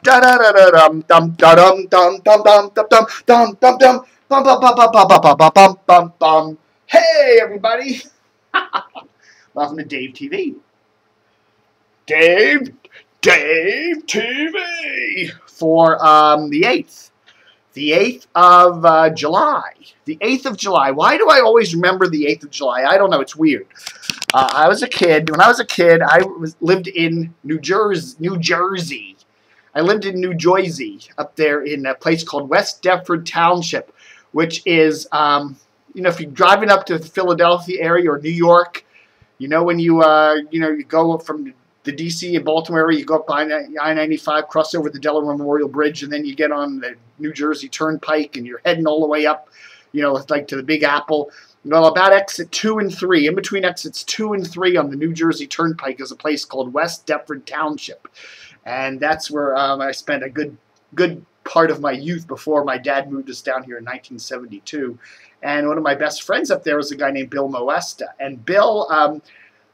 Da da da da dum dum da dum dum dum dum dum dum dum dum dum bum bum bum bum bum bum bum bum bum bum. Hey everybody! Welcome to Dave TV. Dave TV for the 8th. The 8th of July. The 8th of July. Why do I always remember the 8th of July? I don't know. It's weird. I was a kid. When I was a kid, lived in New Jersey. I lived in New Jersey, up there in a place called West Deptford Township, which is, if you're driving up to the Philadelphia area or New York, when you go from the D.C. and Baltimore area, you go up I-95, cross over the Delaware Memorial Bridge, and then you get on the New Jersey Turnpike, and you're heading all the way up, like to the Big Apple. About exit 2 and 3, in between exits 2 and 3 on the New Jersey Turnpike is a place called West Deptford Township. And that's where I spent a good part of my youth before my dad moved us down here in 1972. And one of my best friends up there was a guy named Bill Moesta. And Bill,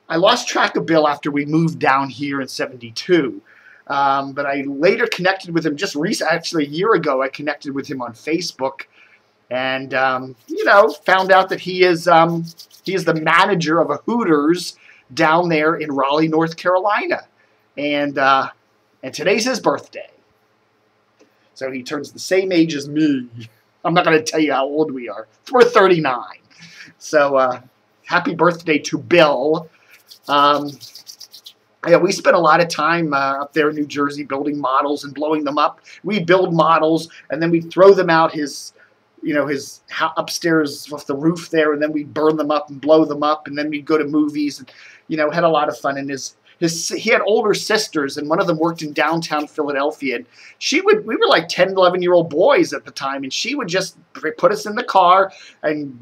I lost track of Bill after we moved down here in 72. But I later connected with him just recently, actually a year ago, I connected with him on Facebook. And, found out that he is the manager of a Hooters down there in Raleigh, North Carolina. And today's his birthday. So he turns the same age as me. I'm not going to tell you how old we are. We're 39. So happy birthday to Bill. We spent a lot of time up there in New Jersey building models and blowing them up. We build models, and then we throw them out his upstairs off the roof there, and then we burn them up and blow them up, and then we'd go to movies and, had a lot of fun. And he had older sisters, and one of them worked in downtown Philadelphia, and we were like 10, 11-year-old boys at the time, and she would just put us in the car and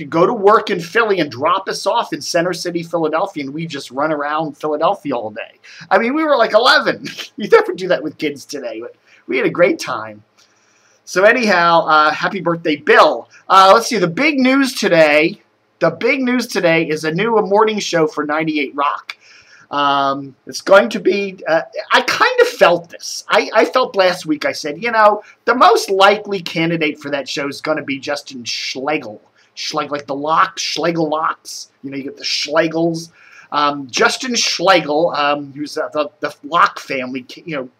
go to work in Philly and drop us off in Center City, Philadelphia, and we just run around Philadelphia all day. I mean, we were like 11. You never do that with kids today, but we had a great time. So anyhow, happy birthday, Bill. Let's see, the big news today is a new morning show for 98 Rock. It's going to be, I kind of felt this. I felt last week, I said, the most likely candidate for that show is going to be Justin Schlegel. Schlegel, like the locks, Schlegel locks. You get the Schlegels. Justin Schlegel, who's the Lock family,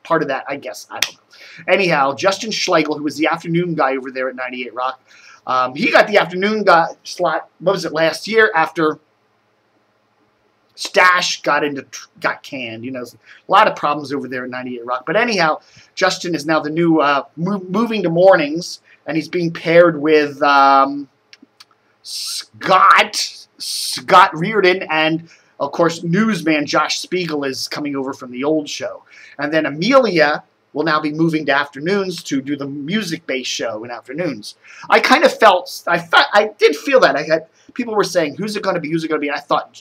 part of that, I guess. I don't know. Anyhow, Justin Schlegel, who was the afternoon guy over there at 98 Rock, he got the afternoon slot, what was it, last year after Stash got canned. A lot of problems over there at 98 Rock. But anyhow, Justin is now the new, moving to mornings, and he's being paired with Scott Reardon, and of course, newsman Josh Spiegel is coming over from the old show. And then Amelia will now be moving to afternoons to do the music-based show in afternoons. I kind of I did feel that. People were saying, who's it going to be, who's it going to be? And I thought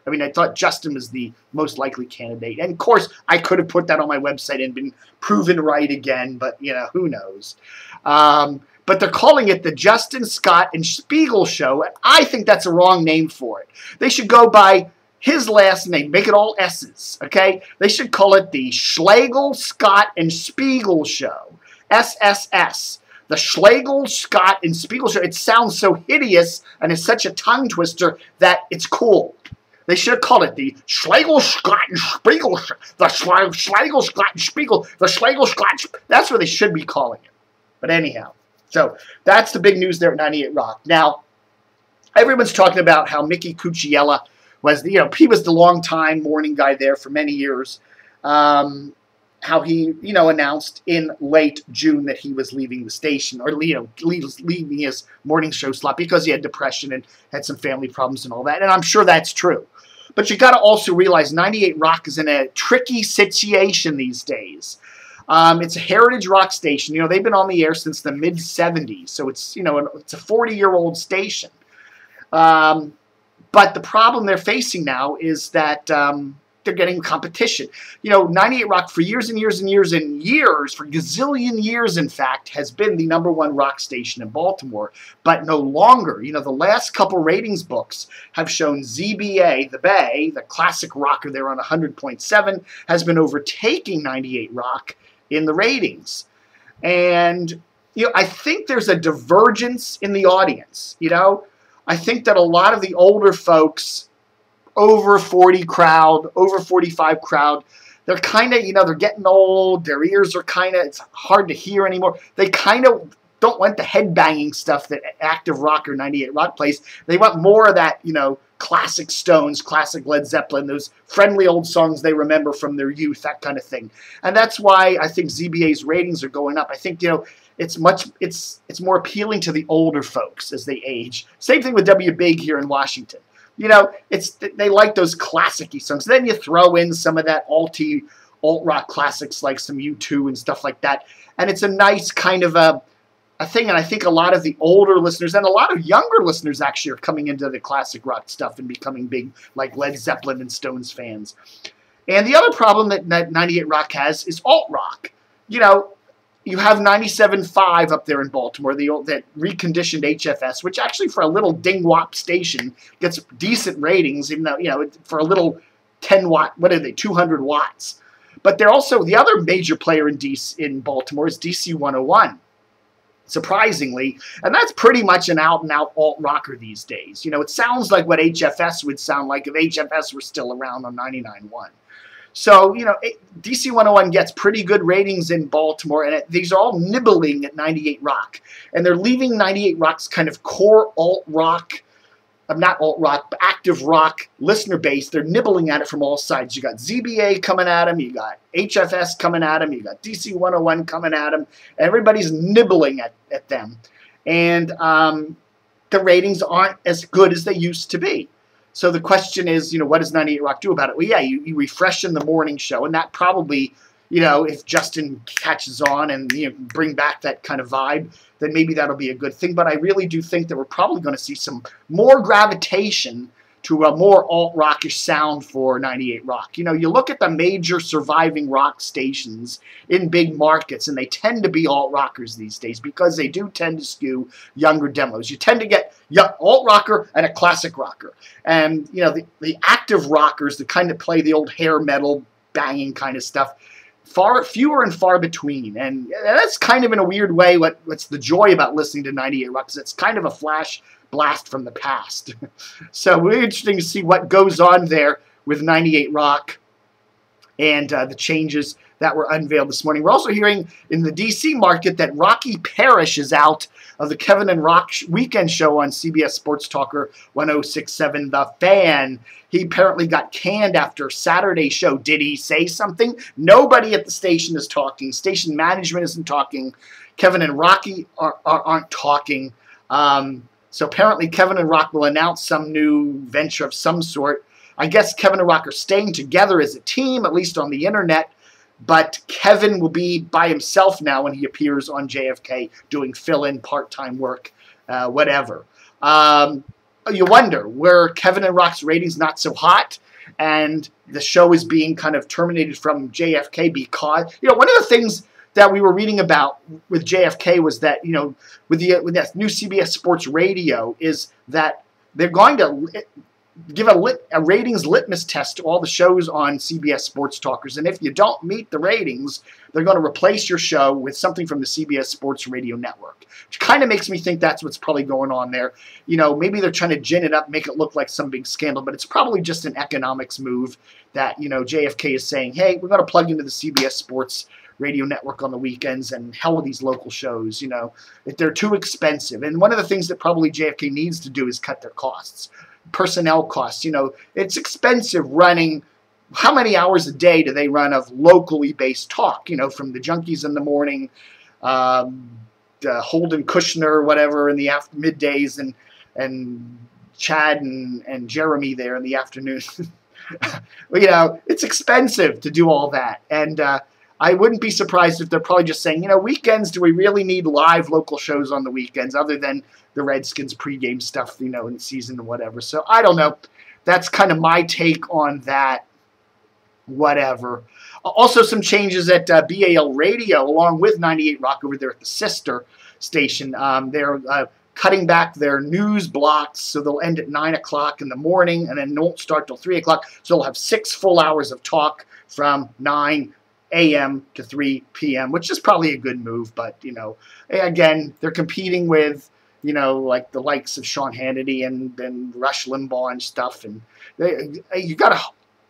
I thought Justin was the most likely candidate. And of course, I could have put that on my website and been proven right again, but, who knows. But they're calling it the Justin, Scott, and Spiegel Show, and I think that's a wrong name for it. They should go by his last name, make it all S's, okay? They should call it the Schlegel, Scott, and Spiegel Show, SSS. The Schlegel, Scott, and Spiegel Show. It sounds so hideous, and it's such a tongue twister that it's cool. They should have called it the Schlegel, Scott, and Spiegel Show. The Schlegel, Scott, and Spiegel. The Schlegel, Scott. That's what they should be calling it. But anyhow. So that's the big news there at 98 Rock. Now, everyone's talking about how Mickey Cucciella was, he was the long-time morning guy there for many years. How he, announced in late June that he was leaving the station, or, leaving his morning show slot because he had depression and had some family problems and all that. And I'm sure that's true. But you got to also realize 98 Rock is in a tricky situation these days. It's a heritage rock station. They've been on the air since the mid-'70s, so it's, it's a 40-year-old station. But the problem they're facing now is that they're getting competition. 98 Rock for years and years and years and years, for gazillion years, in fact, has been the #1 rock station in Baltimore, but no longer. The last couple ratings books have shown ZBA, the Bay, the classic rocker there on 100.7, has been overtaking 98 Rock in the ratings. And, I think there's a divergence in the audience, I think that a lot of the older folks, over 40 crowd, over 45 crowd, they're kind of, they're getting old, their ears are kind of, it's hard to hear anymore. They kind of don't want the headbanging stuff that Active Rock or 98 Rock plays. They want more of that, classic Stones, classic Led Zeppelin, those friendly old songs they remember from their youth, that kind of thing. And that's why I think ZBA's ratings are going up. I think, it's more appealing to the older folks as they age. Same thing with WBIG here in Washington. They like those classic-y songs. Then you throw in some of that alt-rock classics like some U2 and stuff like that. And it's a nice kind of a thing. And I think a lot of the older listeners and a lot of younger listeners actually are coming into the classic rock stuff and becoming big like Led Zeppelin and Stones fans. And the other problem that 98 Rock has is alt-rock. You have 97.5 up there in Baltimore, that reconditioned HFS, which actually for a little ding-wop station gets decent ratings, even though, for a little 10-watt, 200 watts. But they're also, the other major player in Baltimore is DC 101, surprisingly. And that's pretty much an out-and-out alt-rocker these days. It sounds like what HFS would sound like if HFS were still around on 99.1. So, DC 101 gets pretty good ratings in Baltimore, and these are all nibbling at 98 Rock. And they're leaving 98 Rock's kind of core alt-rock, not alt-rock, but active rock listener base. They're nibbling at it from all sides. You got ZBA coming at them, you got HFS coming at them, you got DC 101 coming at them. Everybody's nibbling at them. And the ratings aren't as good as they used to be. So the question is, what does 98 Rock do about it? Well, yeah, you refresh in the morning show, and that probably, if Justin catches on and bring back that kind of vibe, then maybe that'll be a good thing. But I really do think that we're probably going to see some more gravitation to a more alt-rockish sound for 98 Rock. You look at the major surviving rock stations in big markets, and they tend to be alt-rockers these days because they do tend to skew younger demos. You tend to get alt-rocker and a classic rocker. And, the active rockers, the kind that play the old hair metal banging kind of stuff, fewer and far between. And that's kind of in a weird way what's the joy about listening to 98 Rock, because it's kind of a flash blast from the past. So we're interesting to see what goes on there with 98 Rock and the changes that were unveiled this morning. We're also hearing in the D.C. market that Rocky Parrish is out of the Kevin and Rock weekend show on CBS Sports Talker 106.7 The Fan. He apparently got canned after Saturday's show. Did he say something? Nobody at the station is talking. Station management isn't talking. Kevin and Rocky aren't talking. So apparently Kevin and Rock will announce some new venture of some sort. I guess Kevin and Rock are staying together as a team, at least on the internet. But Kevin will be by himself now when he appears on JFK doing fill-in part-time work, whatever. You wonder, were Kevin and Rock's ratings not so hot? And the show is being kind of terminated from JFK because, one of the things that we were reading about with JFK was that, with that new CBS Sports Radio, is that they're going to give a ratings litmus test to all the shows on CBS Sports Talkers. And if you don't meet the ratings, they're going to replace your show with something from the CBS Sports Radio Network, which kind of makes me think that's what's probably going on there. Maybe they're trying to gin it up, make it look like some big scandal, but it's probably just an economics move that, JFK is saying, hey, we're going to plug into the CBS Sports Radio Network on the weekends, and hell with these local shows, if they're too expensive. And one of the things that probably JFK needs to do is cut their costs. Personnel costs, it's expensive running. How many hours a day do they run of locally based talk, from the Junkies in the morning, Holden Kushner, whatever, in the middays, and Chad and Jeremy there in the afternoon. It's expensive to do all that. And I wouldn't be surprised if they're probably just saying, weekends, do we really need live local shows on the weekends other than the Redskins pregame stuff, in the season and whatever. So I don't know. That's kind of my take on that. Whatever. Also some changes at BAL Radio along with 98 Rock over there at the sister station. They're cutting back their news blocks, so they'll end at 9 o'clock in the morning and then won't start till 3 o'clock. So they'll have 6 full hours of talk from 9 a.m. to 3 p.m., which is probably a good move. But, you know, again, they're competing with, you know, like the likes of Sean Hannity and Rush Limbaugh and stuff. And you got to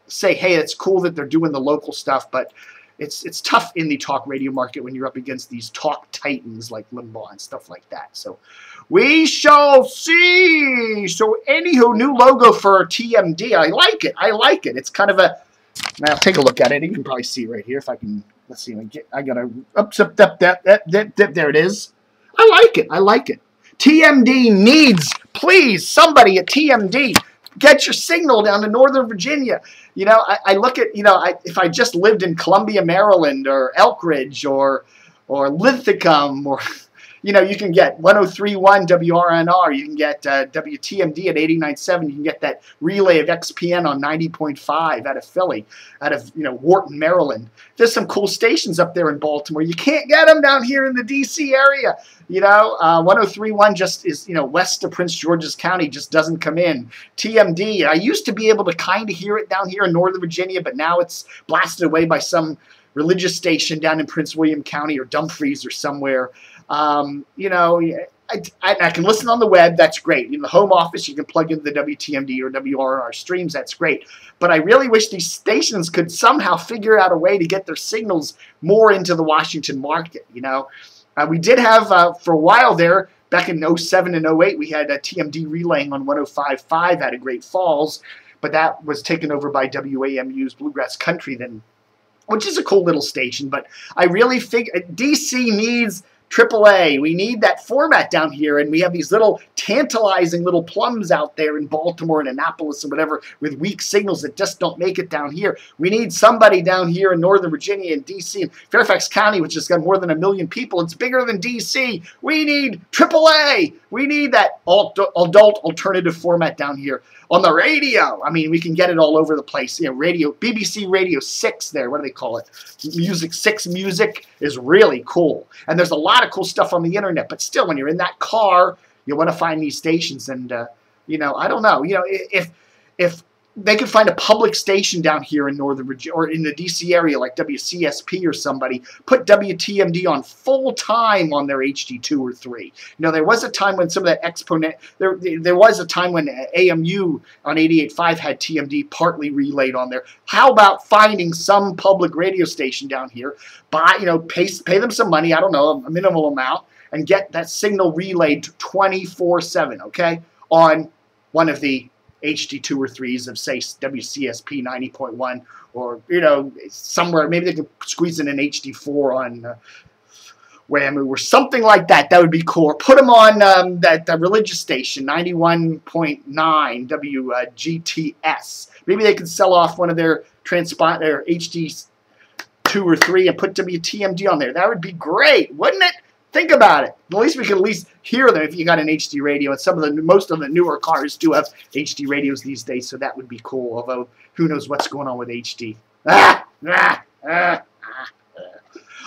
say, hey, it's cool that they're doing the local stuff, but it's tough in the talk radio market when you're up against these talk titans like Limbaugh and stuff like that. So we shall see. So anywho, new logo for TMD. I like it. I like it. It's kind of a, now take a look at it. You can probably see it right here. If I can, let's see. I got to there it is. I like it. I like it. TMD needs, please, somebody at TMD, get your signal down to Northern Virginia. You know, I look at, you know, if I just lived in Columbia, Maryland, or Elkridge, or Linthicum, or, you know, you can get 103.1 WRNR, you can get WTMD at 89.7, you can get that relay of XPN on 90.5 out of Philly, out of, you know, Wharton, Maryland. There's some cool stations up there in Baltimore. You can't get them down here in the D.C. area. You know, 103.1 just is, you know, west of Prince George's County, just doesn't come in. TMD, I used to be able to kind of hear it down here in Northern Virginia, but now it's blasted away by some religious station down in Prince William County or Dumfries or somewhere. You know, I can listen on the web. That's great. In the home office, you can plug in the WTMD or WRNR streams. That's great. But I really wish these stations could somehow figure out a way to get their signals more into the Washington market, you know. We did have, for a while there, back in 07 and 08, we had a TMD relaying on 105.5 out of Great Falls, but that was taken over by WAMU's Bluegrass Country then, which is a cool little station. But I really think DC needs AAA. We need that format down here, and we have these little tantalizing little plums out there in Baltimore and Annapolis and whatever with weak signals that just don't make it down here. We need somebody down here in Northern Virginia and D.C. and Fairfax County, which has got more than 1 million people. It's bigger than D.C. We need AAA. We need that adult alternative format down here on the radio. I mean, we can get it all over the place. You know, radio, BBC Radio 6 there. What do they call it? Music 6 Music is really cool. And there's a lot of cool stuff on the internet. But still, when you're in that car, you want to find these stations. And, you know, I don't know. You know, if they could find a public station down here in Northern Virginia or in the D.C. area like WCSP or somebody, put WTMD on full time on their HD2 or 3. You know, there was a time when some of that exponent, there was a time when AMU on 88.5 had TMD partly relayed on there. How about finding some public radio station down here, buy, you know, pay them some money, I don't know, a minimal amount, and get that signal relayed 24/7, okay, on one of the HD2 or 3s of, say, WCSP 90.1, or, you know, somewhere, maybe they can squeeze in an HD4 on WAMU or something like that. That would be cool. Or put them on that religious station, 91.9 WGTS. Maybe they could sell off one of their HD2 or 3 and put WTMD on there. That would be great, wouldn't it? Think about it. At least we can at least hear them if you got an HD radio. And most of the newer cars do have HD radios these days, so that would be cool. Although, who knows what's going on with HD. All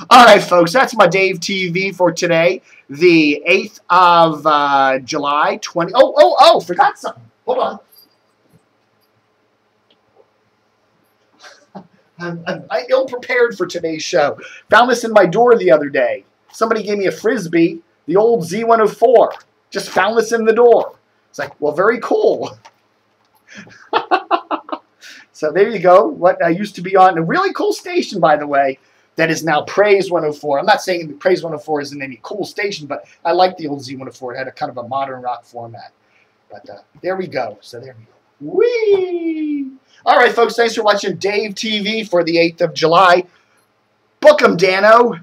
right, folks, that's my Dave TV for today, the 8th of July, forgot something. Hold on. I'm ill-prepared for today's show. Found this in my door the other day. Somebody gave me a Frisbee, the old Z104. Just found this in the door. It's like, well, very cool. So there you go. What used to be on a really cool station, by the way, that is now Praise 104. I'm not saying Praise 104 isn't any cool station, but I like the old Z104. It had a kind of a modern rock format. But there we go. So there we go. Whee! All right, folks. Thanks for watching Dave TV for the 8th of July. Book 'em, Dano.